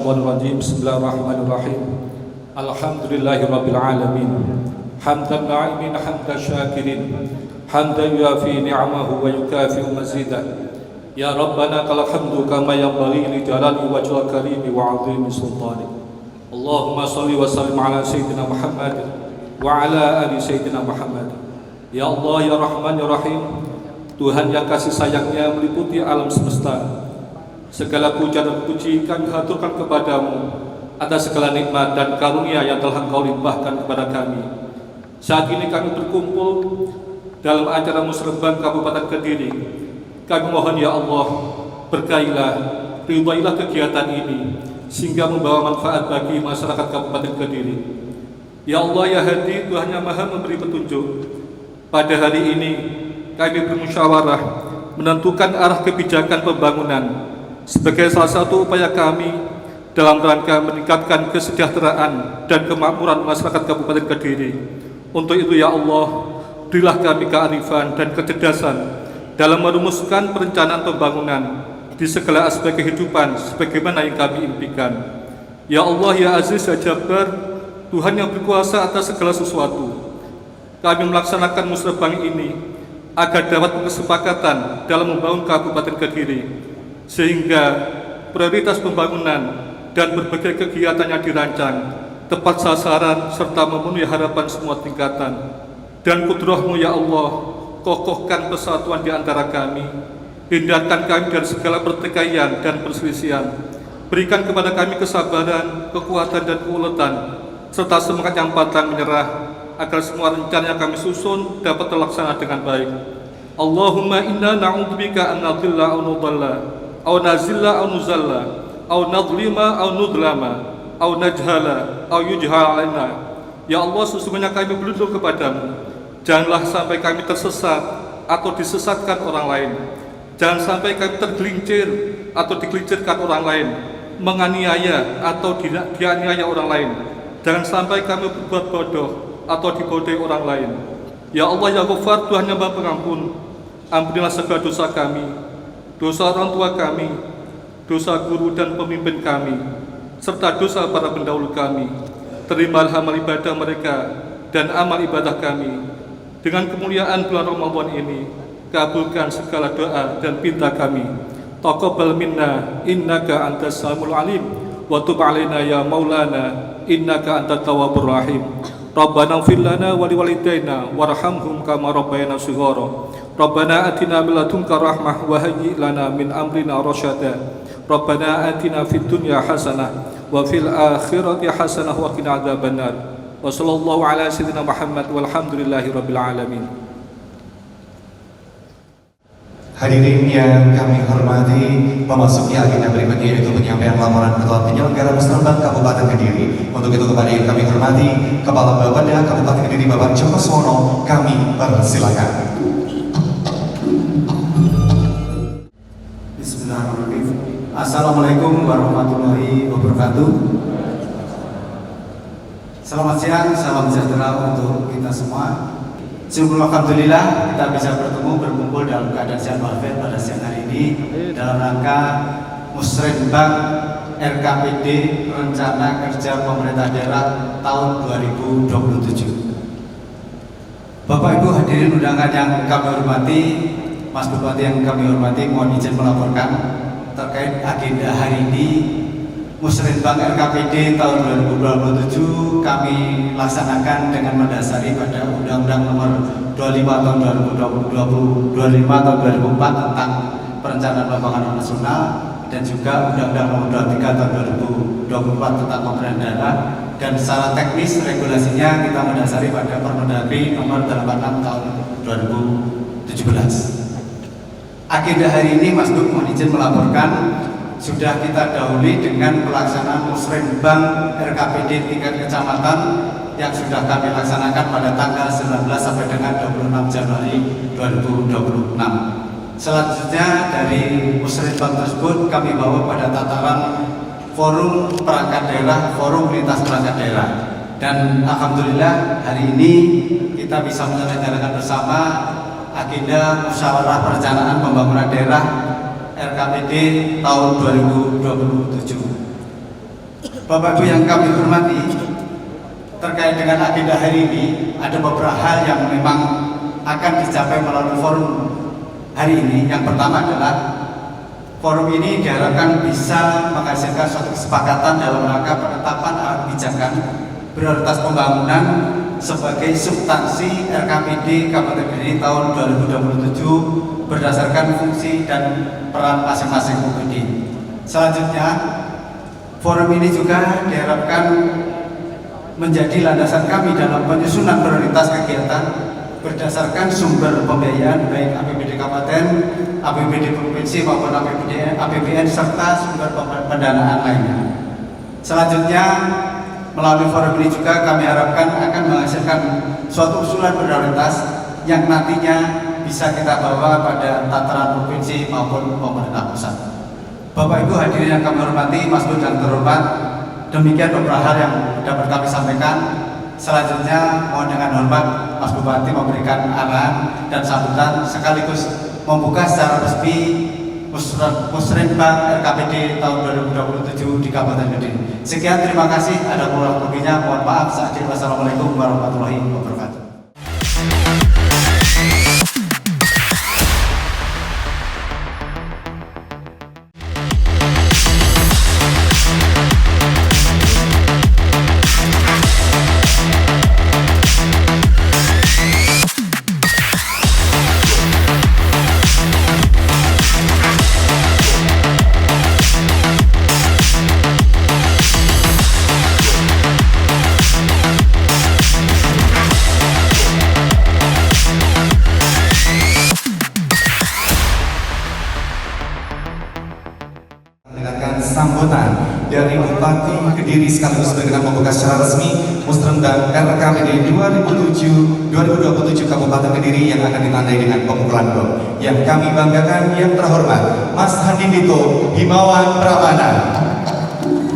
Minasyaitonirrajim. Bismillahirrahmanirrahim. Alhamdulillahirabbil alamin. Hamdan na'imin hamdan syakirin. Hamdan yuafi ni'amahu wa yukafi'u mazidah. Ya Rabbana lakal hamdu kama yanbaghi li jalali wajhil karimi wa 'azimi sultanik. Allahumma shalli wa sallim ala sayyidina Muhammad wa ala ali sayyidina Muhammad. Ya Allah ya Rahman ya Rahim, Tuhan yang kasih sayangnya meliputi alam semesta. Segala puja dan puji kami haturkan kepadamu atas segala nikmat dan karunia yang telah Engkau limpahkan kepada kami. Saat ini kami berkumpul dalam acara musrebang Kabupaten Kediri. Kami mohon ya Allah, berkailah, ridhailah kegiatan ini sehingga membawa manfaat bagi masyarakat Kabupaten Kediri. Ya Allah ya Hadi, Tuhan yang Maha memberi petunjuk. Pada hari ini kami bermusyawarah menentukan arah kebijakan pembangunan sebagai salah satu upaya kami dalam rangka meningkatkan kesejahteraan dan kemakmuran masyarakat Kabupaten Kediri. Untuk itu ya Allah, berilah kami kearifan dan kecerdasan dalam merumuskan perencanaan pembangunan di segala aspek kehidupan sebagaimana yang kami impikan. Ya Allah ya Aziz ya Jabbar, Tuhan yang berkuasa atas segala sesuatu, kami melaksanakan musrebang ini agar dapat berkesepakatan dalam membangun Kabupaten Kediri, sehingga prioritas pembangunan dan berbagai kegiatan yang dirancang tepat sasaran serta memenuhi harapan semua tingkatan. Dan kudrah-Mu ya Allah, kokohkan persatuan di antara kami, hindarkan kami dari segala pertikaian dan perselisihan, berikan kepada kami kesabaran, kekuatan dan keuletan serta semangat yang pantang menyerah agar semua rencana yang kami susun dapat terlaksana dengan baik. Allahumma inna na'udzubika an nadhilla aw nudalla aw nazilla aw nuzalla aw nadlima aw nudlama aw najhala aw yujhala alaina. Ya Allah, sesungguhnya kami berlindung kepadamu, janganlah sampai kami tersesat atau disesatkan orang lain. Jangan sampai kami tergelincir atau digelincirkan orang lain, menganiaya atau dianiaya orang lain. Jangan sampai kami berbuat bodoh atau dibodohi orang lain. Ya Allah ya Ghaffar, Tuhan yang Maha Pengampun, ampunilah segala dosa kami, dosa orang tua kami, dosa guru dan pemimpin kami, serta dosa para pendahulu kami. Terimalah amal ibadah mereka dan amal ibadah kami. Dengan kemuliaan bulan Ramadan ini, kabulkan segala doa dan pinta kami. Taqabbal minna innaka antas samiul alim wa tub alaina ya maulana innaka antat tawwabur rahim. Rabbana ighfir lana wa liwalidayna warhamhum kama rabbayana shighara. Rabbana atina min ladunka rahmah wa hayyi' lana min amrina rasyada. Rabbana atina fid dunya hasanah wa fil akhirati hasanah wa qina adzabannar. Wa sallallahu ala sayyidina Muhammad walhamdulillahi rabbil alamin. Hadirin yang kami hormati, memasuki agenda berikutnya yaitu penyampaian laporan Ketua Penyelenggara Musrebang Kabupaten Kediri. Untuk itu kepada yang kami hormati, Kepala Bapeda Kabupaten Kediri Bapak Joko Suwono, kami persilakan. Bismillahirrahmanirrahim. Assalamualaikum warahmatullahi wabarakatuh. Selamat siang, salam sejahtera untuk kita semua. Syukur alhamdulillah kita bisa berkumpul dalam keadaan sehat walafiat pada siang hari ini dalam rangka musrebang RKPD Rencana Kerja Pemerintah Daerah tahun 2027. Bapak Ibu hadirin undangan yang kami hormati, Mas Bupati yang kami hormati, mohon izin melaporkan terkait agenda hari ini. Musrebang RKPD tahun 2027 kami laksanakan dengan mendasari pada Undang-Undang Nomor 25 tahun 2004 tentang Perencanaan Pembangunan Nasional dan juga Undang-Undang Nomor 23 tahun 2024 tentang Pemerintahan Daerah, dan secara teknis regulasinya kita mendasari pada Permendagri Nomor 86 tahun 2017. Agenda hari ini Mas Duk mohon izin melaporkan sudah kita dahului dengan pelaksanaan musrebang RKPD tingkat kecamatan yang sudah kami laksanakan pada tanggal 19 sampai dengan 26 Januari 2026. Selanjutnya dari musrebang tersebut kami bawa pada tataran forum perangkat daerah, forum lintas perangkat daerah. Dan alhamdulillah hari ini kita bisa menyelenggarakan bersama agenda musyawarah perencanaan pembangunan daerah RKPD tahun 2027. Bapak Ibu yang kami hormati, terkait dengan agenda hari ini, ada beberapa hal yang memang akan dicapai melalui forum hari ini. Yang pertama adalah forum ini diharapkan bisa menghasilkan suatu kesepakatan dalam rangka penetapan arah kebijakan prioritas pembangunan sebagai substansi RKPD Kabupaten Kediri tahun 2027 berdasarkan fungsi dan peran masing-masing OPD. Selanjutnya, forum ini juga diharapkan menjadi landasan kami dalam penyusunan prioritas kegiatan berdasarkan sumber pembiayaan baik APBD Kabupaten, APBD Provinsi maupun APBN serta sumber pendanaan lainnya. Selanjutnya, melalui forum ini juga kami harapkan akan menghasilkan suatu usulan prioritas yang nantinya bisa kita bawa pada tataran provinsi maupun pemerintah pusat. Bapak Ibu hadirin yang kami hormati, Mas Bud dan terhormat, demikian beberapa hal yang dapat kami sampaikan. Selanjutnya mohon dengan hormat Mas Bupati memberikan arahan dan sambutan sekaligus membuka secara resmi Musrenbang RKPD tahun 2027 di Kabupaten Kediri. Sekian, terima kasih. Ada kurang lebihnya mohon maaf. Wassalamualaikum warahmatullahi wabarakatuh. Mendengarkan sambutan dari Bupati Kediri sekaligus berkenan membuka secara resmi Musrenbang RKPD 2027 Kabupaten Kediri yang akan ditandai dengan pemukulan gong. Yang kami banggakan yang terhormat Mas Handindito Himawan Pramana.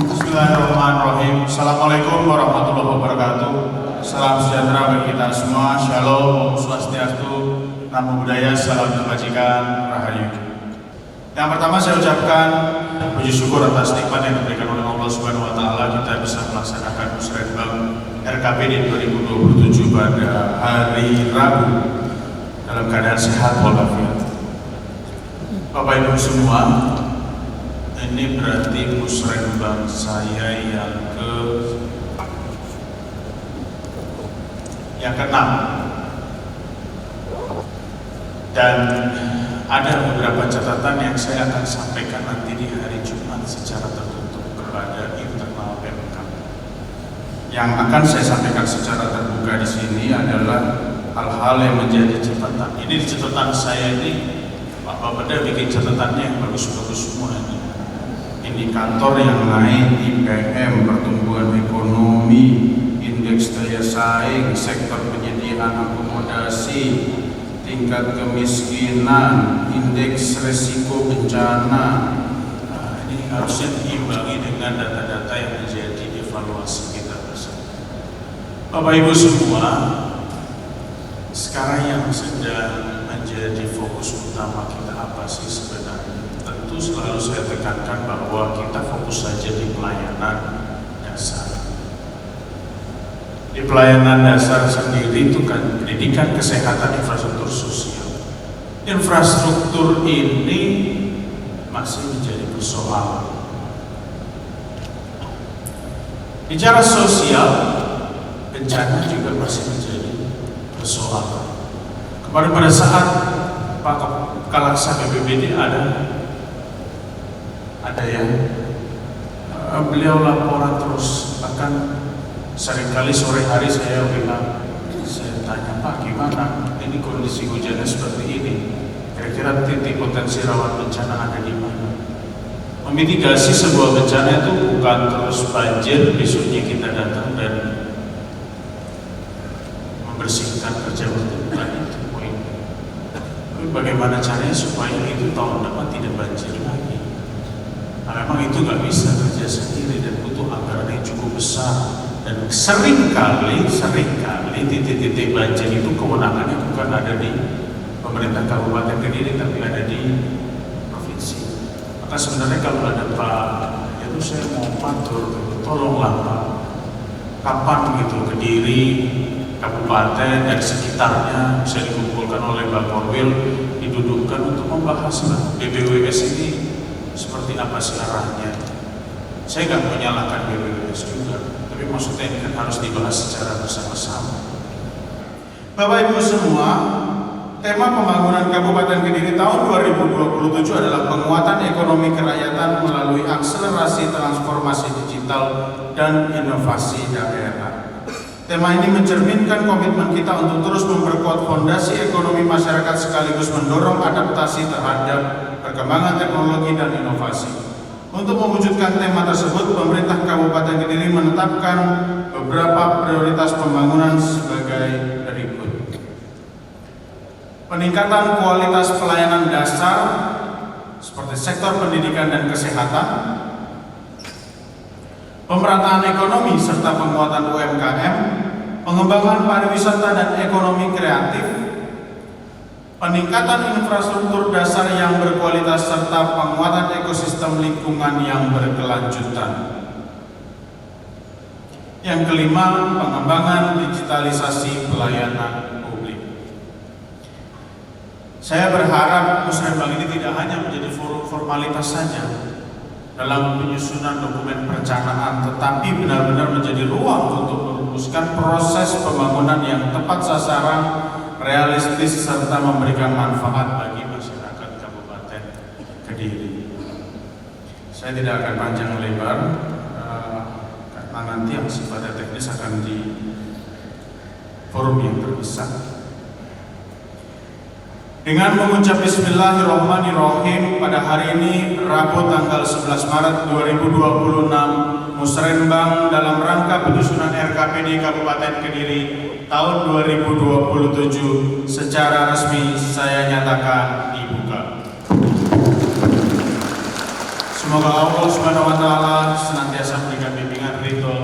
Bismillahirrahmanirrahim. Assalamualaikum warahmatullahi wabarakatuh. Salam sejahtera bagi kita semua. Shalom, Om Swastiastu, Namo Buddhaya, salam kebajikan, Rahayu. Yang pertama saya ucapkan puji syukur atas nikmat yang diberikan oleh Allah Subhanahu wa taala kita bisa melaksanakan Musrenbang RKPD 2027 pada hari Rabu dalam keadaan sehat walafiat. Bapak Ibu semua, ini berarti Musrenbang saya yang ke-6 dan ada beberapa catatan yang saya akan sampaikan nanti di hari Jumat secara tertutup kepada internal Pemkab. Yang akan saya sampaikan secara terbuka di sini adalah hal-hal yang menjadi catatan. Ini di catatan saya ini, Pak Bapeda bikin catatannya yang bagus-bagus semua ini. Indikator yang naik, IPM, pertumbuhan ekonomi, indeks daya saing, sektor penyediaan akomodasi, tingkat kemiskinan, indeks resiko bencana. Nah, ini harusnya diimbangi dengan data-data yang menjadi evaluasi kita bersama. Bapak Ibu semua, sekarang yang sedang menjadi fokus utama kita apa sih sebenarnya? Tentu selalu saya tekankan bahwa kita fokus saja di pelayanan dasar. Di pelayanan dasar sendiri itu kan pendidikan, kesehatan, infrastruktur sosial. Infrastruktur ini masih menjadi persoalan. Bicara sosial, bencana juga masih menjadi persoalan. Kemarin pada saat Pak Kalaksa BPBD ada yang beliau laporan terus, bahkan seringkali sore hari saya bilang, saya tanya Pak gimana ini kondisi hujannya seperti ini, kira-kira titik potensi rawan bencana ada di mana? Memitigasi sebuah bencana itu bukan terus banjir besoknya kita datang dan membersihkan kerja bukan itu poin. Tapi bagaimana caranya supaya itu tahun depan tidak banjir lagi? Nah, memang itu nggak bisa kerja sendiri dan butuh anggaran yang cukup besar. Dan seringkali titik-titik banjir itu kewenangannya bukan ada di pemerintah Kabupaten Kediri tapi ada di provinsi. Maka sebenarnya kalau ada Pak, itu saya mau matur tolonglah Pak, kapan gitu Kediri, kabupaten dan sekitarnya bisa dikumpulkan oleh Mbak Korwil, didudukkan untuk membahas BBWS ini seperti apa sih arahnya. Saya nggak menyalahkan BBWS juga, tapi maksudnya ini kan harus dibahas secara bersama-sama. Bapak Ibu semua, tema pembangunan Kabupaten Kediri tahun 2027 adalah penguatan ekonomi kerakyatan melalui akselerasi transformasi digital dan inovasi daerah. Tema ini mencerminkan komitmen kita untuk terus memperkuat fondasi ekonomi masyarakat sekaligus mendorong adaptasi terhadap perkembangan teknologi dan inovasi. Untuk mewujudkan tema tersebut, pemerintah Kabupaten Kediri menetapkan beberapa prioritas pembangunan sebagai berikut. Peningkatan kualitas pelayanan dasar seperti sektor pendidikan dan kesehatan, pemerataan ekonomi serta penguatan UMKM, pengembangan pariwisata dan ekonomi kreatif, peningkatan infrastruktur dasar yang berkualitas serta penguatan ekosistem lingkungan yang berkelanjutan. Yang kelima, pengembangan digitalisasi pelayanan. Saya berharap musrenbang ini tidak hanya menjadi forum formalitas saja dalam penyusunan dokumen perencanaan, tetapi benar-benar menjadi ruang untuk merumuskan proses pembangunan yang tepat sasaran, realistis, serta memberikan manfaat bagi masyarakat Kabupaten Kediri. Saya tidak akan panjang lebar, karena nanti yang sifatnya teknis akan di forum yang terpisah. Dengan mengucap Bismillahirrahmanirrahim, pada hari ini Rabu tanggal 11 Maret 2026, Musrenbang dalam rangka penyusunan RKPD Kabupaten Kediri tahun 2027 secara resmi saya nyatakan dibuka. Semoga Allah Subhanahu wa taala senantiasa memberikan bimbingan ridho,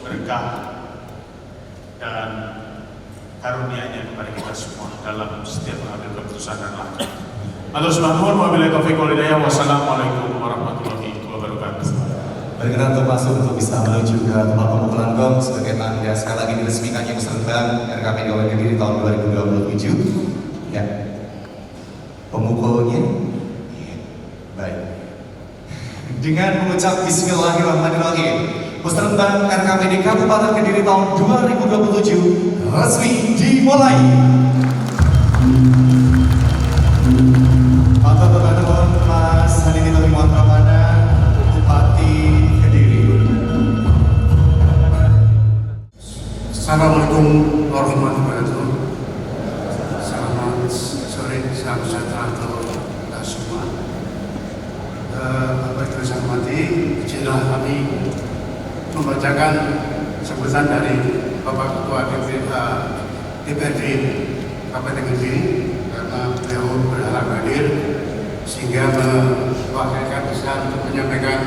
berkah dan karunia-Nya kepada kita semua dalam setiap mengambil keputusan dan langkah. Atur subhanahu wa ta'ala. Wassalamualaikum warahmatullahi wabarakatuh. Berkenan untuk masuk untuk bisa menuju ke tempat pemukulan gong sebagai tanda sekali lagi diresmikannya Musrenbang RKPD Kabupaten Kediri tahun 2027. Ya, pemukulnya. Baik. Dengan mengucap Bismillahirrahmanirrahim, Musrenbang RKPD Kabupaten Kediri tahun 2027 resmi dimulai. Untuk teman-teman Mas Hadini Tomi Pramana, Bupati Kediri. Assalamualaikum warahmatullahi wabarakatuh. Selamat sore, salam sejahtera untuk kita semua. Bapak Ibu saya hormati, izinlah kami membacakan sambutan dari Bapak Ketua DPRD Kabupaten Kediri karena beliau berhalangan hadir sehingga mewakilkan saya untuk menyampaikan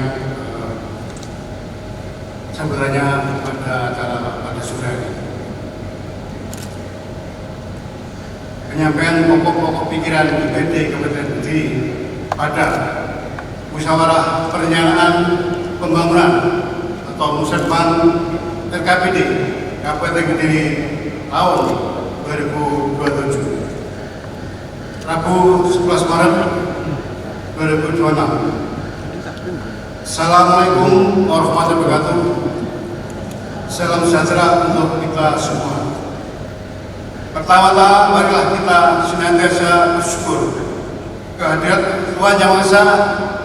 sambutannya pada acara pada sore hari. Penyampaian pokok-pokok pikiran DPRD Kabupaten Kediri pada musyawarah perencanaan pembangunan atau Musrenbang RKPD Kabupaten Kediri tahun 2027 Rabu 11 Maret 2026. Assalamualaikum warahmatullahi wabarakatuh. Salam sejahtera untuk kita semua. Pertama-tama marilah kita senantiasa bersyukur kehadirat Tuhan Yang Maha Esa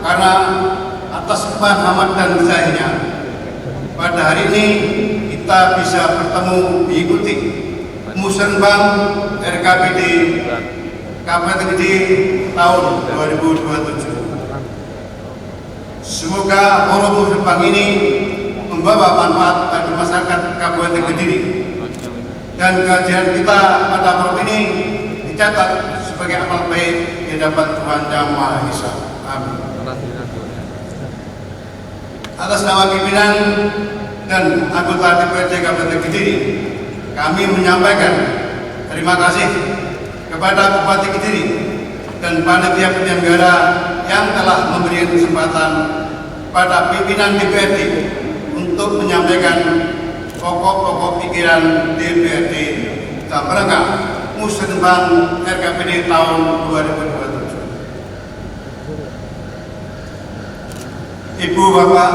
karena atas limpahan rahmat dan hidayah-Nya pada hari ini kita bisa bertemu diikuti Musrenbang RKPD Kabupaten Kediri tahun 2027. Semoga forum Musrenbang ini membawa manfaat bagi masyarakat Kabupaten Kediri dan kehadiran kita pada forum ini dicatat sebagai amal baik di hadapan Tuhan Yang Maha Esa. Amin. Atas nama pimpinan dan anggota DPRD Kabupaten Kediri, kami menyampaikan terima kasih kepada Bupati Kediri dan panitia penyelenggara yang telah memberikan kesempatan pada pimpinan DPRD untuk untuk menyampaikan pokok-pokok pikiran DPRD dalam rangka Musrenbang RKPD tahun 2027. Ibu, Bapak,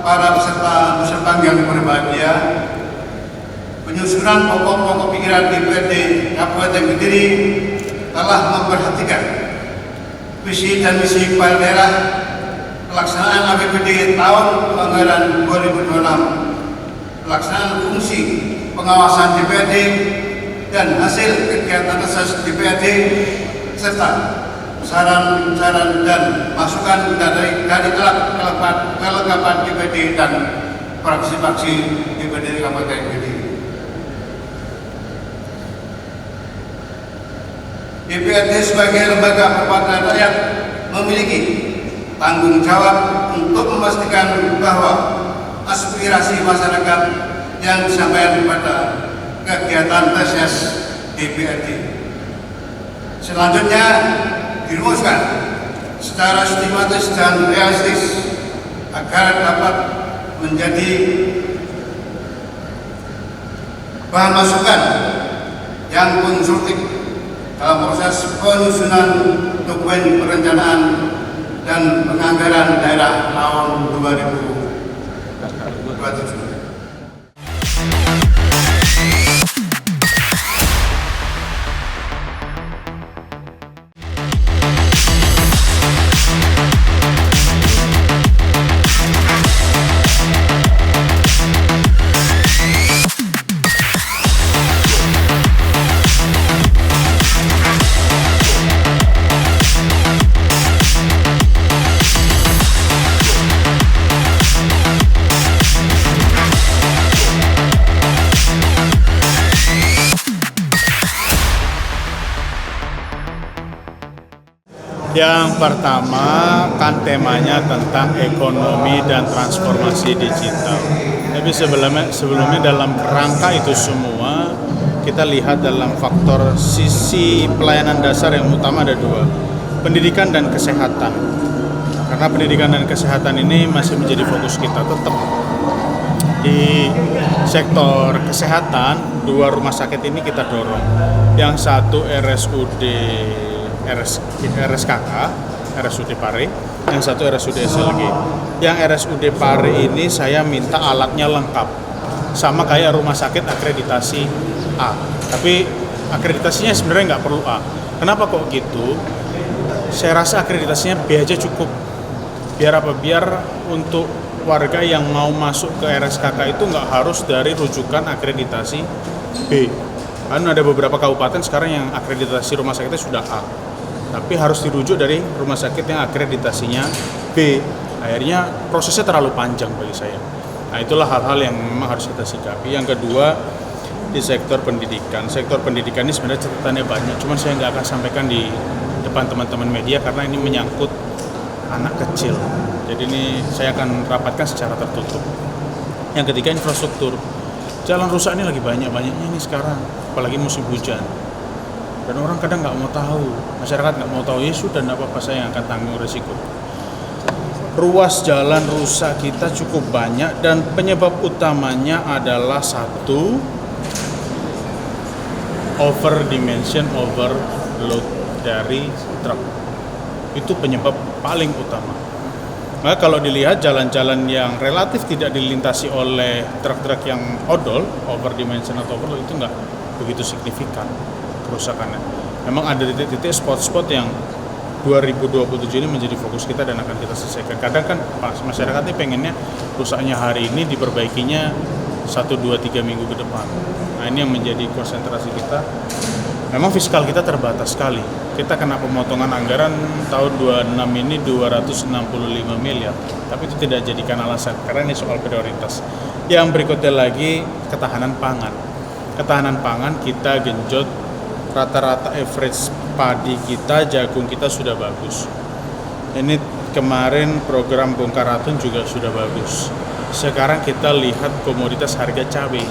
para peserta Musrenbang yang berbahagia, penyusunan pokok-pokok pikiran DPRD Kabupaten Kediri telah memperhatikan visi dan misi kepala daerah pelaksanaan APBD tahun anggaran 2026, pelaksanaan fungsi pengawasan DPRD dan hasil kegiatan reses DPRD, serta saran-saran dan masukan dari kelengkapan DPRD dan fraksi-fraksi DPRD Kabupaten Kediri. DPRD sebagai lembaga perwakilan rakyat memiliki tanggung jawab untuk memastikan bahwa aspirasi masyarakat yang disampaikan pada kegiatan reses DPRD selanjutnya dirumuskan secara sistematis dan realistis agar dapat menjadi bahan masukan yang konstruktif dalam proses penyusunan dokumen perencanaan dan penganggaran daerah tahun 2027. Yang pertama kan temanya tentang ekonomi dan transformasi digital. Tapi sebelumnya dalam kerangka itu semua kita lihat dalam faktor sisi pelayanan dasar yang utama ada dua, pendidikan dan kesehatan. Karena pendidikan dan kesehatan ini masih menjadi fokus kita tetap. Di sektor kesehatan, 2 rumah sakit ini kita dorong. Yang satu RSKK, RSUD Pare, yang satu RSUD SLG. Yang RSUD Pare ini saya minta alatnya lengkap, sama kayak rumah sakit akreditasi A. Tapi akreditasinya sebenarnya nggak perlu A. Kenapa kok gitu? Saya rasa akreditasinya B aja cukup. Biar apa? Biar untuk warga yang mau masuk ke RSKK itu nggak harus dari rujukan akreditasi B. Kan ada beberapa kabupaten sekarang yang akreditasi rumah sakitnya sudah A, tapi harus dirujuk dari rumah sakit yang akreditasinya B. Akhirnya prosesnya terlalu panjang bagi saya. Nah, itulah hal-hal yang memang harus kita sikapi. Yang kedua, di sektor pendidikan. Sektor pendidikan ini sebenarnya catatannya banyak, cuman saya nggak akan sampaikan di depan teman-teman media karena ini menyangkut anak kecil. Jadi ini saya akan rapatkan secara tertutup. Yang ketiga, infrastruktur. Jalan rusak ini lagi banyak-banyaknya nih sekarang, apalagi musim hujan. Dan orang kadang nggak mau tahu, masyarakat nggak mau tahu, ya sudah, nggak apa-apa, saya yang akan tanggung risiko. Ruas jalan rusak kita cukup banyak dan penyebab utamanya adalah satu, overload dari truk. Itu penyebab paling utama. Nah, kalau dilihat jalan-jalan yang relatif tidak dilintasi oleh truk-truk yang odol, overdimension atau overload, itu nggak begitu signifikan kerusakannya. Memang ada titik-titik spot-spot yang 2027 ini menjadi fokus kita dan akan kita selesaikan. Kadang kan masyarakat ini pengennya rusaknya hari ini, diperbaikinya 1, 2, 3 minggu ke depan. Nah, ini yang menjadi konsentrasi kita. Memang fiskal kita terbatas sekali. Kita kena pemotongan anggaran tahun 26 ini 265 miliar. Tapi itu tidak jadikan alasan, karena ini soal prioritas. Yang berikutnya lagi, ketahanan pangan. Ketahanan pangan kita genjot, rata-rata average padi kita, jagung kita sudah bagus. Ini kemarin program bongkar ratun juga sudah bagus. Sekarang kita lihat komoditas harga cabai.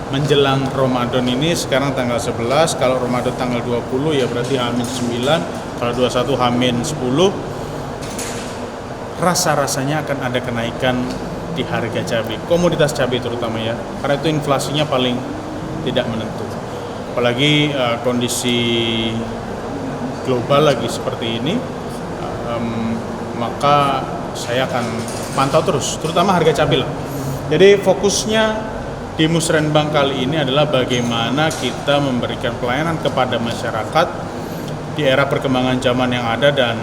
Menjelang Ramadan ini sekarang tanggal 11, kalau Ramadan tanggal 20 ya berarti H-9, kalau 21 H-10, rasa-rasanya akan ada kenaikan di harga cabai, komoditas cabai terutama ya, karena itu inflasinya paling tidak menentu. Apalagi kondisi global lagi seperti ini, maka saya akan pantau terus, terutama harga cabai lah. Jadi fokusnya di Musrenbang kali ini adalah bagaimana kita memberikan pelayanan kepada masyarakat di era perkembangan zaman yang ada dan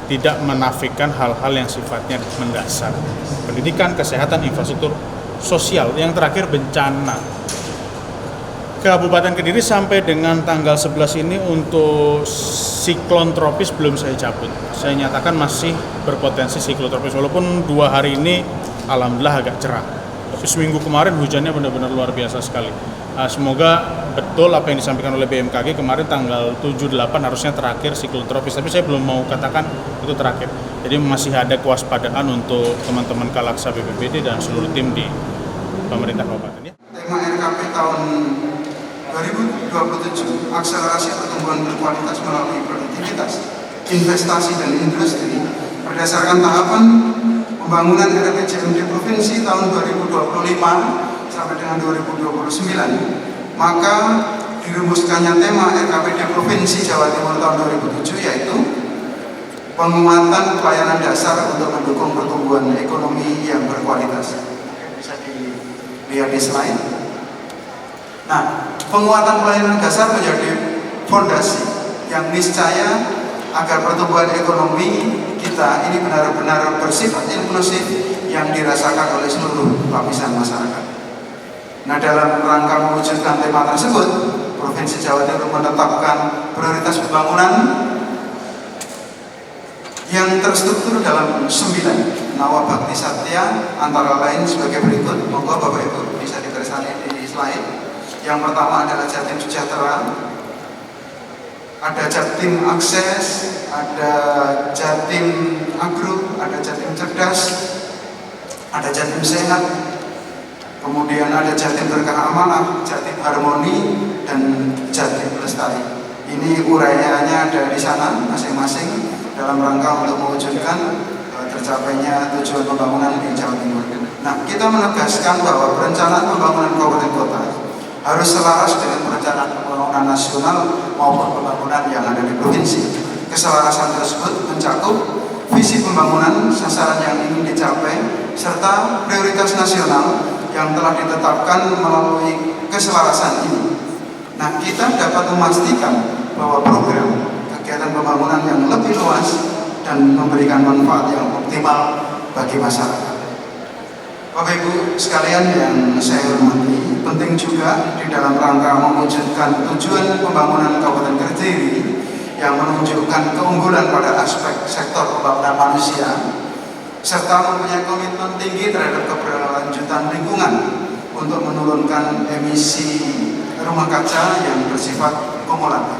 tidak menafikan hal-hal yang sifatnya mendasar. Pendidikan, kesehatan, infrastruktur, sosial, yang terakhir bencana. Kabupaten Kediri sampai dengan tanggal 11 ini untuk siklon tropis belum saya cabut. Saya nyatakan masih berpotensi siklon tropis, walaupun 2 hari ini alhamdulillah agak cerah. Tapi seminggu kemarin hujannya benar-benar luar biasa sekali. Semoga betul apa yang disampaikan oleh BMKG kemarin tanggal 7-8 harusnya terakhir siklon tropis, tapi saya belum mau katakan itu terakhir. Jadi masih ada kewaspadaan untuk teman-teman Kalaksa BPBD dan seluruh tim di pemerintah kabupaten. Ya. Tema RKP tahun 2027, akselerasi pertumbuhan berkualitas melalui produktivitas, investasi dan industri berdasarkan tahapan pembangunan RPJMD Provinsi tahun 2025 sampai dengan 2029, maka dirumuskannya tema RKPD Provinsi Jawa Timur tahun 2007 yaitu penguatan pelayanan dasar untuk mendukung pertumbuhan ekonomi yang berkualitas. Bisa dilihat di slide. Nah, penguatan pelayanan dasar menjadi fondasi yang niscaya agar pertumbuhan ekonomi kita ini benar-benar bersifat inklusif yang dirasakan oleh seluruh lapisan masyarakat. Nah, dalam rangka mewujudkan tema tersebut, Provinsi Jawa Timur menetapkan prioritas pembangunan yang terstruktur dalam 9 nawabakti satya, antara lain sebagai berikut. Monggo Bapak Ibu bisa dibersalin di slide. Yang pertama adalah Jatim Sejahtera, ada Jatim Akses, ada Jatim Agro, ada Jatim Cerdas, ada Jatim Sehat, kemudian ada Jatim Berkah Amanah, Jatim Harmoni, dan Jatim Lestari. Ini uraiannya ada di sana masing-masing dalam rangka untuk mewujudkan tercapainya tujuan pembangunan di Jawa Timur. Nah, kita menegaskan bahwa perencanaan pembangunan kabupaten kota harus selaras dengan perencanaan pembangunan nasional maupun pembangunan yang ada di provinsi. Keselarasan tersebut mencakup visi pembangunan, sasaran yang ingin dicapai, serta prioritas nasional yang telah ditetapkan melalui keselarasan ini. Nah, kita dapat memastikan bahwa program kegiatan pembangunan yang lebih luas dan memberikan manfaat yang optimal bagi masyarakat. Bapak Ibu sekalian yang saya hormati, penting juga di dalam rangka mewujudkan tujuan pembangunan Kabupaten Kediri yang menunjukkan keunggulan pada aspek sektor pembangunan manusia serta mempunyai komitmen tinggi terhadap keberlanjutan lingkungan untuk menurunkan emisi rumah kaca yang bersifat kumulatif.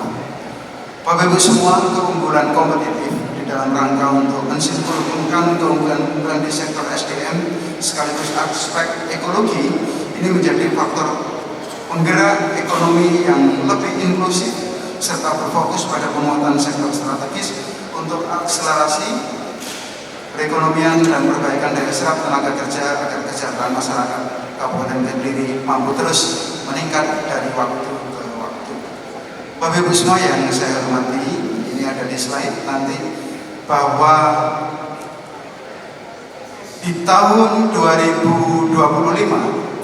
Bapak Ibu semua, keunggulan kompetitif di dalam rangka untuk mensinkronkan keunggulan di sektor SDM sekaligus aspek ekologi ini menjadi faktor penggerak ekonomi yang lebih inklusif serta berfokus pada penguatan sektor strategis untuk akselerasi perekonomian dan perbaikan daya serap tenaga kerja agar kesejahteraan masyarakat Kabupaten Kediri mampu terus meningkat dari waktu ke waktu. Bapak Ibu semua yang saya hormati, ini ada di slide nanti bahwa di tahun 2025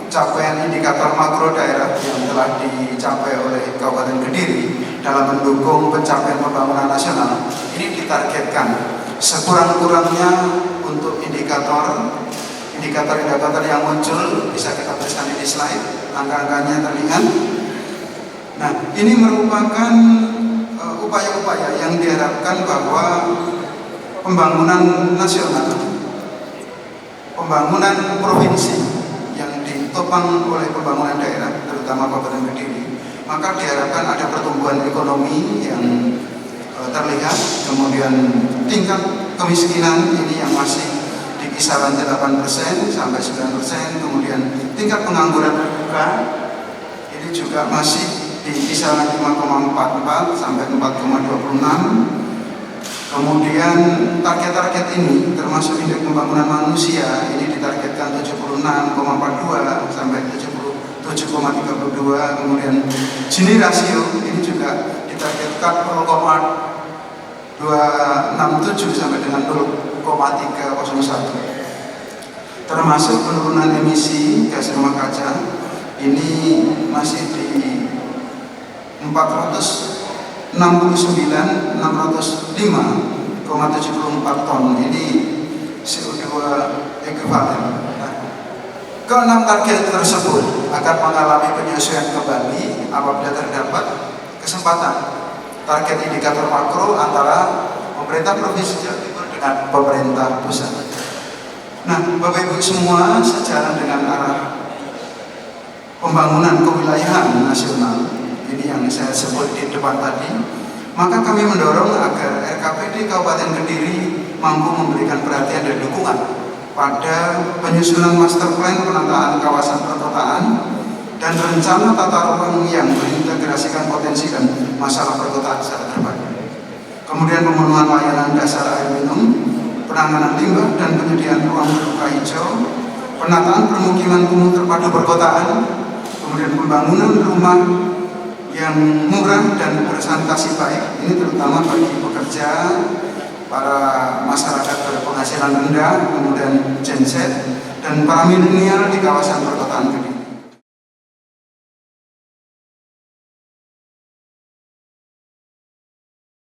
capaian indikator makro daerah yang telah dicapai oleh Kabupaten Kediri dalam mendukung pencapaian pembangunan nasional ini ditargetkan sekurang-kurangnya untuk indikator yang muncul bisa kita tuliskan di slide, angka-angkanya terlihat. Nah, ini merupakan upaya-upaya yang diharapkan bahwa pembangunan nasional, pembangunan provinsi yang ditopang oleh pembangunan daerah, terutama Kabupaten Kediri, maka diharapkan ada pertumbuhan ekonomi yang terlihat, kemudian tingkat kemiskinan ini yang masih di kisaran 8% sampai 9%, kemudian tingkat pengangguran terbuka ini juga masih di kisaran 5,44 sampai 4,26, Kemudian target-target ini termasuk indeks pembangunan manusia ini ditargetkan 76,42 sampai 77,32. Kemudian Gini rasio ini juga ditargetkan 0,267 sampai dengan 0,301. Termasuk penurunan emisi gas rumah kaca ini masih di 469.605,74 ton. Ini CO2 ekuivalen. Keenam target tersebut akan mengalami penyesuaian kembali apabila terdapat kesempatan. Target indikator makro antara pemerintah Provinsi Jawa Timur dengan pemerintah pusat. Nah, Bapak Ibu semua, sejalan dengan arah pembangunan kewilayahan nasional ini yang saya sebut di depan tadi, maka kami mendorong agar RKPD Kabupaten Kediri mampu memberikan perhatian dan dukungan pada penyusunan master plan penataan kawasan perkotaan dan rencana tata ruang yang mengintegrasikan potensi dan masalah perkotaan secara terpadu. Kemudian pemenuhan layanan dasar air minum, penanganan limbah dan penyediaan ruang terbuka hijau, penataan permukiman kumuh terpadu perkotaan, kemudian pembangunan rumah yang murah dan bersanitasi baik, ini terutama bagi pekerja, para masyarakat berpenghasilan rendah, kemudian Gen Z, dan para milenial di kawasan perkotaan.